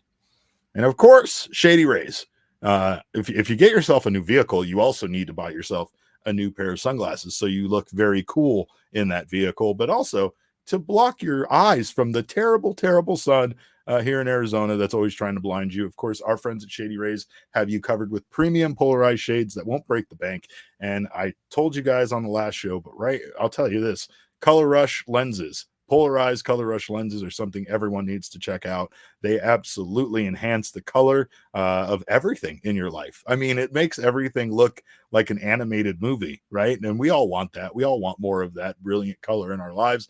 And of course, Shady Rays. If you get yourself a new vehicle, you also need to buy yourself a new pair of sunglasses so you look very cool in that vehicle, but also to block your eyes from the terrible, terrible sun here in Arizona that's always trying to blind you. Of course, our friends at Shady Rays have you covered with premium polarized shades that won't break the bank. And I told you guys on the last show, but I'll tell you this, Color Rush lenses. Polarized Color Rush lenses are something everyone needs to check out. They absolutely enhance the color of everything in your life. I mean, it makes everything look like an animated movie, right? And we all want that. We all want more of that brilliant color in our lives.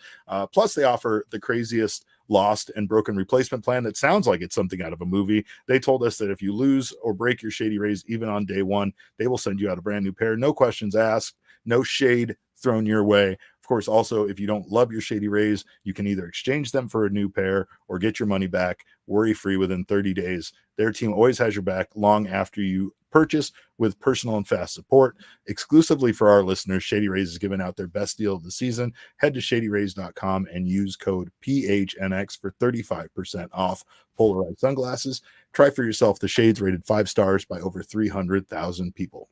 Plus, they offer the craziest lost and broken replacement plan that sounds like it's something out of a movie. They told us that if you lose or break your Shady Rays even on day one, they will send you out a brand new pair. No questions asked, no shade thrown your way. Of course, also, if you don't love your Shady Rays, you can either exchange them for a new pair or get your money back worry-free within 30 days. Their team always has your back long after you purchase with personal and fast support. Exclusively for our listeners, Shady Rays is giving out their best deal of the season. Head to shadyrays.com and use code PHNX for 35% off polarized sunglasses. Try for yourself the shades rated 5 stars by over 300,000 people.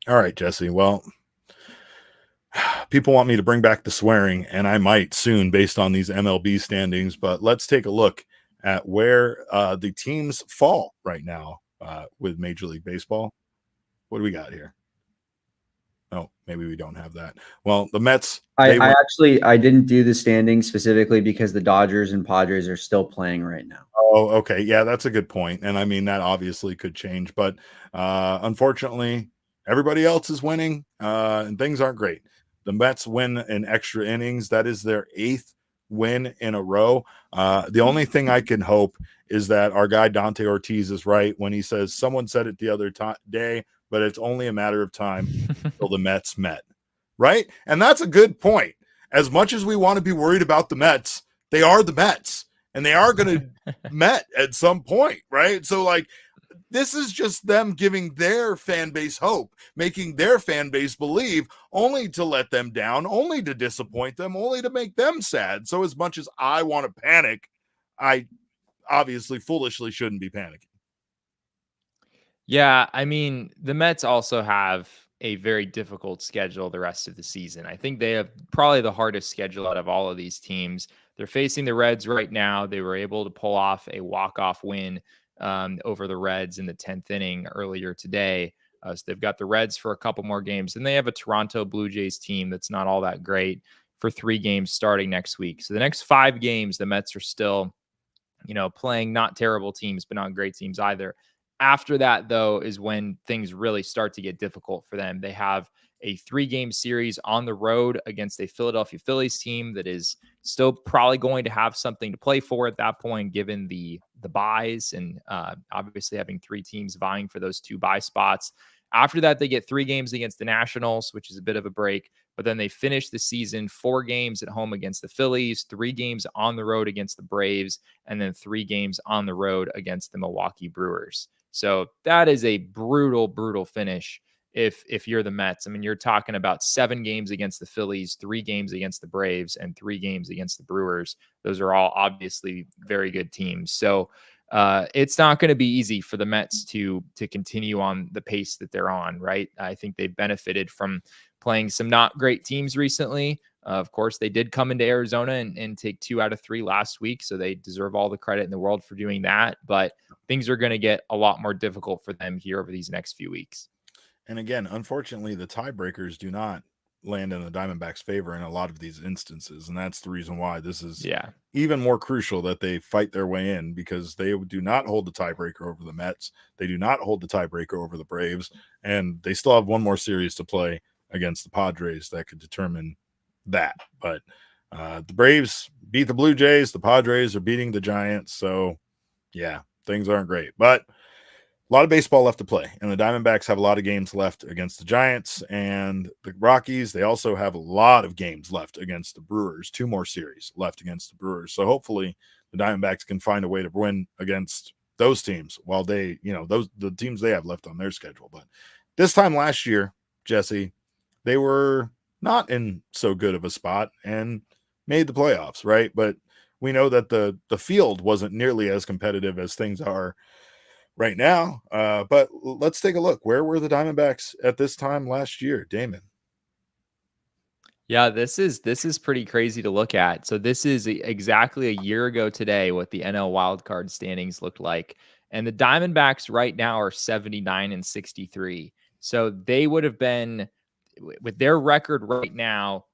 All right, Jesse. Well, people want me to bring back the swearing, and I might soon based on these MLB standings, but let's take a look at where the teams fall right now with Major League Baseball. What do we got here? Oh, maybe we don't have that. Well, the Mets. I didn't do the standings specifically because the Dodgers and Padres are still playing right now. Oh, okay. Yeah, that's a good point. And I mean, that obviously could change, but unfortunately, everybody else is winning and things aren't great. The Mets win in extra innings. That is their 8th win in a row. The only thing I can hope is that our guy Dante Ortiz is right when he says someone said it the other day, but it's only a matter of time until the Mets met. Right? And that's a good point. As much as we want to be worried about the Mets, they are the Mets and they are going to met at some point, right? So like this is just them giving their fan base hope, making their fan base believe, only to let them down, only to disappoint them, only to make them sad. So as much as I want to panic, I obviously foolishly shouldn't be panicking. Yeah, I mean, the Mets also have a very difficult schedule the rest of the season. I think they have probably the hardest schedule out of all of these teams. They're facing the Reds right now. They were able to pull off a walk-off win over the Reds in the 10th inning earlier today. So they've got the Reds for a couple more games. And they have a Toronto Blue Jays team that's not all that great for 3 games starting next week. So the next 5 games, the Mets are still, playing not terrible teams, but not great teams either. After that, though, is when things really start to get difficult for them. They have a 3-game series on the road against a Philadelphia Phillies team that is still probably going to have something to play for at that point, given the buys and obviously having 3 teams vying for those 2 buy spots. After that, they get 3 games against the Nationals, which is a bit of a break. But then they finish the season 4 games at home against the Phillies, 3 games on the road against the Braves, and then 3 games on the road against the Milwaukee Brewers. So that is a brutal, brutal finish if you're the Mets. I mean, you're talking about 7 games against the Phillies, 3 games against the Braves, and 3 games against the Brewers. Those are all obviously very good teams. So it's not going to be easy for the Mets to continue on the pace that they're on, right? I think they've benefited from playing some not great teams recently. Of course, they did come into Arizona and take 2 out of 3 last week, so they deserve all the credit in the world for doing that. But things are going to get a lot more difficult for them here over these next few weeks. And again, unfortunately, the tiebreakers do not land in the Diamondbacks' favor in a lot of these instances. And that's the reason why this is even more crucial that they fight their way in, because they do not hold the tiebreaker over the Mets. They do not hold the tiebreaker over the Braves. And they still have one more series to play against the Padres that could determine that. But the Braves beat the Blue Jays. The Padres are beating the Giants. So, yeah, things aren't great. But a lot of baseball left to play, and the Diamondbacks have a lot of games left against the Giants and the Rockies. They also have a lot of games left against the Brewers, 2 more series left against the Brewers. So hopefully the Diamondbacks can find a way to win against those teams while they, the teams they have left on their schedule. But this time last year, Jesse, they were not in so good of a spot and made the playoffs, right? But we know that the field wasn't nearly as competitive as things are right now. But let's take a look. Where were the Diamondbacks at this time last year, Damon? Yeah, this is pretty crazy to look at. So this is exactly a year ago today what the NL wildcard standings looked like. And the Diamondbacks right now are 79-63. So they would have been, with their record right now,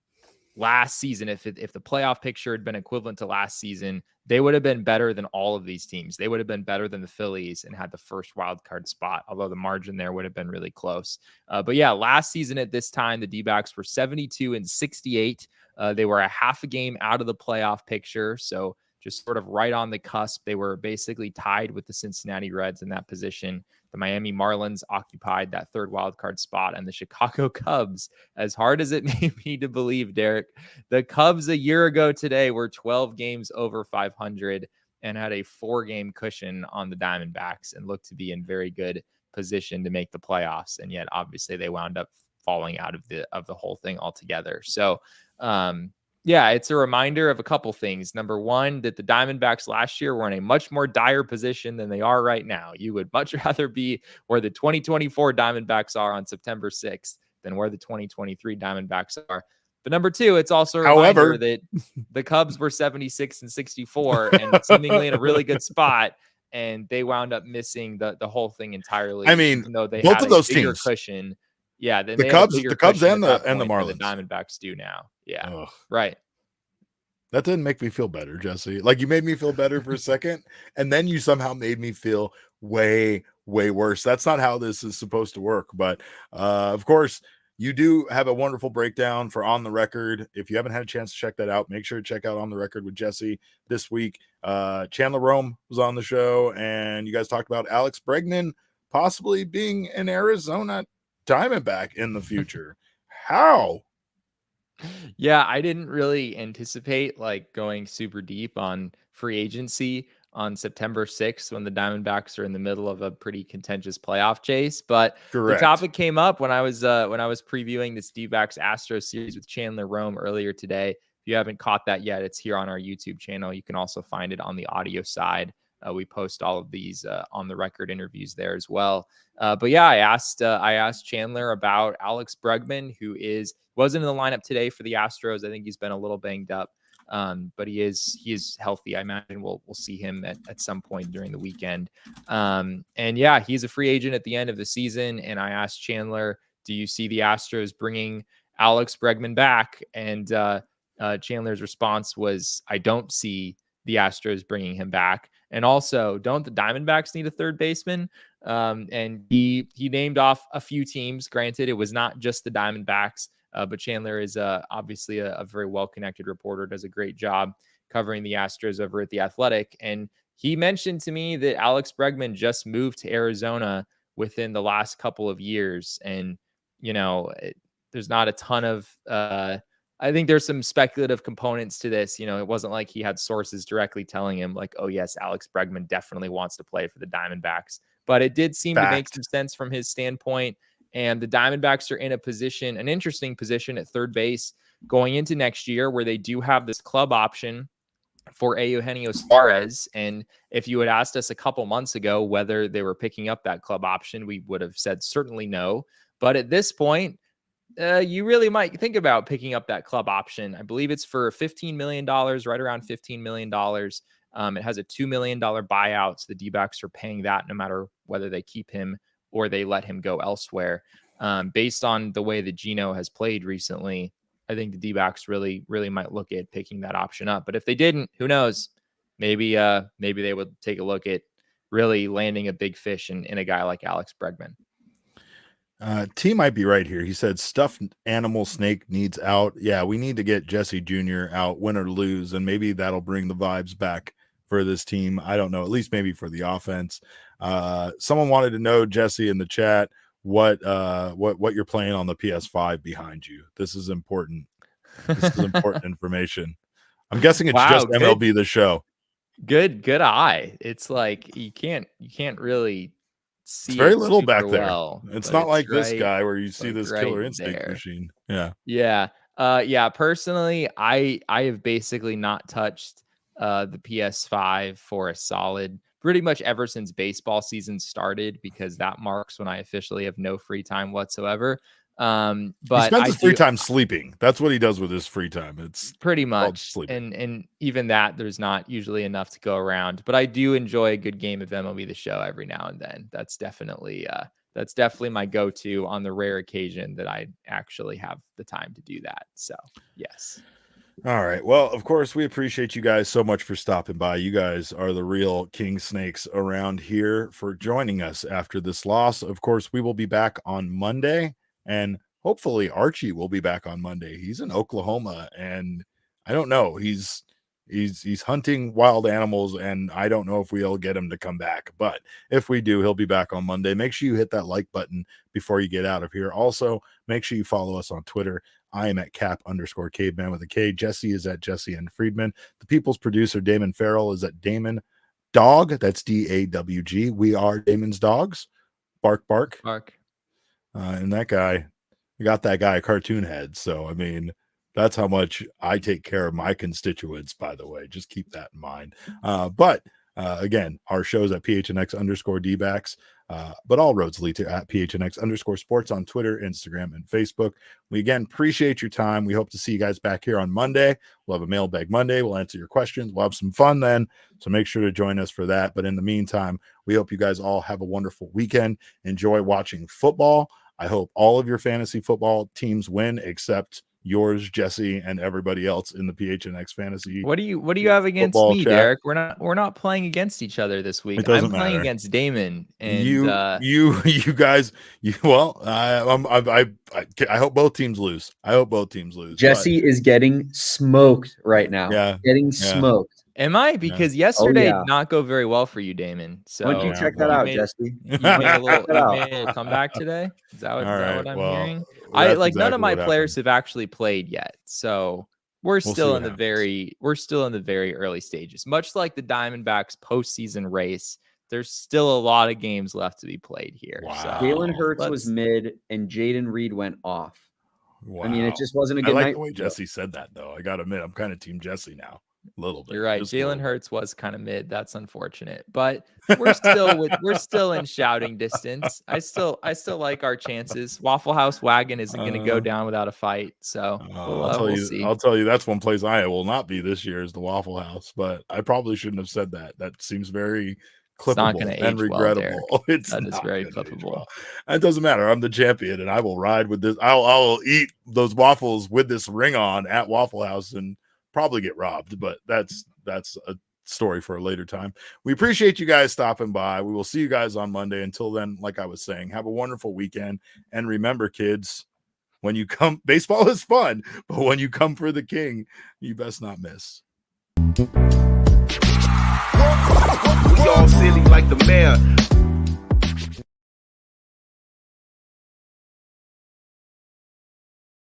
last season, if the playoff picture had been equivalent to last season, they would have been better than all of these teams. They would have been better than the Phillies and had the first wild card spot, although the margin there would have been really close. But yeah, last season at this time, the D-backs were 72-68. They were a half a game out of the playoff picture. So just sort of right on the cusp. They were basically tied with the Cincinnati Reds in that position. The Miami Marlins occupied that third wildcard spot, and the Chicago Cubs, as hard as it may be to believe, Derek, the Cubs a year ago today were 12 games over 500 and had a 4-game cushion on the Diamondbacks and looked to be in very good position to make the playoffs. And yet, obviously, they wound up falling out of the whole thing altogether. So, Yeah, it's a reminder of a couple things. Number one, that the Diamondbacks last year were in a much more dire position than they are right now. You would much rather be where the 2024 Diamondbacks are on September 6th than where the 2023 Diamondbacks are. But number two, it's also a reminder However, that the Cubs were 76 and 64 and seemingly in a really good spot. And they wound up missing the whole thing entirely. I mean, even though they both had of a those bigger teams, cushion. Yeah, then the they had a Cubs, bigger the Cubs cushion and at that the point than the Marlins. Diamondbacks do now. Yeah, Ugh. right. That didn't make me feel better, Jesse. Like, you made me feel better for a second, and then you somehow made me feel way, way worse. That's not how this is supposed to work. But of course, you do have a wonderful breakdown for On the Record. If you haven't had a chance to check that out, make sure to check out On the Record with Jesse this week. Chandler Rome was on the show, and you guys talked about Alex Bregman possibly being an Arizona Diamondback in the future. How? Yeah, I didn't really anticipate like going super deep on free agency on September 6th when the Diamondbacks are in the middle of a pretty contentious playoff chase. But the Correct. topic came up when I was previewing this D-backs Astros series with Chandler Rome earlier today. If you haven't caught that yet, it's here on our YouTube channel. You can also find it on the audio side. We post all of these on the record interviews there as well. But yeah, I asked Chandler about Alex Bregman, who wasn't in the lineup today for the Astros. I think he's been a little banged up, but he is healthy. I imagine we'll see him at some point during the weekend. And yeah, he's a free agent at the end of the season. And I asked Chandler, do you see the Astros bringing Alex Bregman back? And Chandler's response was, I don't see the Astros bringing him back. And also, don't the Diamondbacks need a third baseman? And he named off a few teams. Granted, it was not just the Diamondbacks, but Chandler is obviously a very well-connected reporter, does a great job covering the Astros over at The Athletic. And he mentioned to me that Alex Bregman just moved to Arizona within the last couple of years. And, there's not a ton of I think there's some speculative components to this. It wasn't like he had sources directly telling him like, oh yes, Alex Bregman definitely wants to play for the Diamondbacks, but it did seem to make some sense from his standpoint. And the Diamondbacks are in an interesting position at third base going into next year, where they do have this club option for Eugenio Suarez. And if you had asked us a couple months ago whether they were picking up that club option, we would have said certainly no. But at this point, you really might think about picking up that club option. I believe it's for $15 million, right around $15 million. It has a $2 million buyout. So the D-backs are paying that no matter whether they keep him or they let him go elsewhere. Based on the way that Gino has played recently, I think the D-backs really, really might look at picking that option up. But if they didn't, who knows? Maybe they would take a look at really landing a big fish in a guy like Alex Bregman. T might be right here. He said stuffed animal snake needs out. Yeah, we need to get Jesse Jr. out, win or lose, and maybe that'll bring the vibes back for this team. I don't know, at least maybe for the offense. Someone wanted to know, Jesse, in the chat, what you're playing on the PS5 behind you. This is important. This is important information. I'm guessing it's just MLB The Show. Good eye. It's like you can't really see. It's very little back there. Well, it's not like this guy where you see this Killer Instinct machine. Yeah. Personally, I have basically not touched the PS5 for a solid pretty much ever since baseball season started, because that marks when I officially have no free time whatsoever. But he spends his free time sleeping. That's what he does with his free time. It's pretty much sleeping. And even that, there's not usually enough to go around. But I do enjoy a good game of MLB The Show every now and then. That's definitely my go-to on the rare occasion that I actually have the time to do that. So yes. All right. Well, of course, we appreciate you guys so much for stopping by. You guys are the real king snakes around here, for joining us after this loss. Of course, we will be back on Monday, and hopefully Archie will be back on Monday. He's in Oklahoma, and I don't know. He's hunting wild animals, and I don't know if we'll get him to come back. But if we do, he'll be back on Monday. Make sure you hit that like button before you get out of here. Also, make sure you follow us on Twitter. I am at Cap_Caveman with a K. Jesse is at Jesse and Friedman. The People's producer, Damon Farrell, is at Damon Dog. That's DAWG. We are Damon's dogs. Bark, bark. Bark. And that guy, we got that guy a cartoon head. So, I mean, That's how much I take care of my constituents, by the way. Just keep that in mind. But again, our show's at PHNX_DBacks. But all roads lead to at PHNX_sports on Twitter, Instagram, and Facebook. We again appreciate your time. We hope to see you guys back here on Monday. We'll have a mailbag Monday. We'll answer your questions. We'll have some fun then. So make sure to join us for that. But in the meantime, we hope you guys all have a wonderful weekend. Enjoy watching football. I hope all of your fantasy football teams win, except yours, Jesse, and everybody else in the PHNX fantasy. What do you have against me, chat. Derek? We're not playing against each other this week. I'm playing against Damon, and you guys. I hope both teams lose. Jesse is getting smoked right now. Yeah, getting smoked. Am I? Because yesterday did not go very well for you, Damon. So why don't you check that out, Jesse? You made a little comeback today. Is that what I'm hearing? None of my players have actually played yet, so we're still in the very early stages. Much like the Diamondbacks postseason race, there's still a lot of games left to be played here. Wow. So Jalen Hurts was mid, and Jaden Reed went off. Wow. I mean, it just wasn't a good night. I like night. the way Jesse said that, though. I gotta admit, I'm kind of team Jesse now. A little bit. You're right. Jalen Hurts was kind of mid. That's unfortunate, but we're still in shouting distance. I still like our chances. Waffle House Wagon isn't going to go down without a fight. So we'll see. I'll tell you, that's one place I will not be this year is the Waffle House. But I probably shouldn't have said that. That seems very clippable and regrettable. Well, that is very clippable. Well. It doesn't matter. I'm the champion, and I will ride with this. I'll eat those waffles with this ring on at Waffle House and probably get robbed, but that's a story for a later time. We appreciate you guys stopping by. We will see you guys on Monday. Until then, like I was saying, have a wonderful weekend. And remember, kids, when you come, baseball is fun, but when you come for the king, you best not miss. We all silly like the mayor.